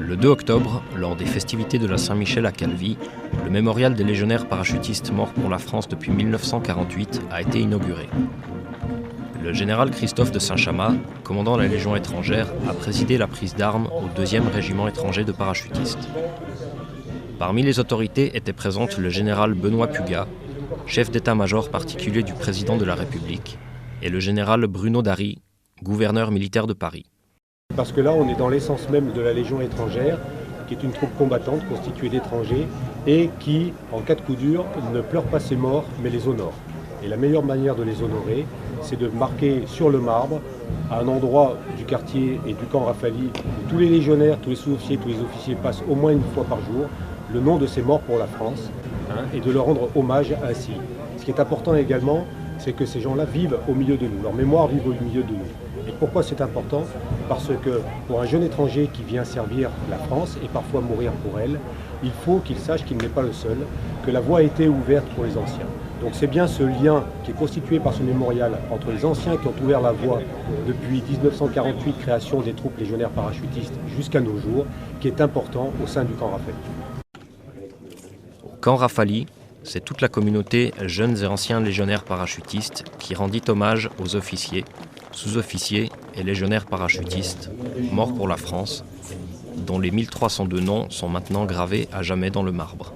Le 2 octobre, lors des festivités de la Saint-Michel à Calvi, le mémorial des légionnaires parachutistes morts pour la France depuis 1948 a été inauguré. Le général Christophe de Saint-Chamas, commandant la Légion étrangère, a présidé la prise d'armes au 2e régiment étranger de parachutistes. Parmi les autorités étaient présentes le général Benoît Pugat, chef d'état-major particulier du président de la République, et le général Bruno Dary, gouverneur militaire de Paris. Parce que là, on est dans l'essence même de la Légion étrangère, qui est une troupe combattante constituée d'étrangers et qui, en cas de coup dur, ne pleure pas ses morts, mais les honore. Et la meilleure manière de les honorer, c'est de marquer sur le marbre, à un endroit du quartier et du camp Rafali, où tous les légionnaires, tous les sous-officiers, tous les officiers passent au moins une fois par jour, le nom de ces morts pour la France, et de leur rendre hommage ainsi. Ce qui est important également, c'est que ces gens-là vivent au milieu de nous, leur mémoire vive au milieu de nous. Et pourquoi c'est important? Parce que pour un jeune étranger qui vient servir la France et parfois mourir pour elle, il faut qu'il sache qu'il n'est pas le seul, que la voie a été ouverte pour les anciens. Donc c'est bien ce lien qui est constitué par ce mémorial entre les anciens qui ont ouvert la voie depuis 1948, création des troupes légionnaires parachutistes, jusqu'à nos jours, qui est important au sein du camp Rafali. Au camp Rafali, c'est toute la communauté jeunes et anciens légionnaires parachutistes qui rendit hommage aux officiers, sous-officiers et légionnaires parachutistes morts pour la France, dont les 1302 noms sont maintenant gravés à jamais dans le marbre.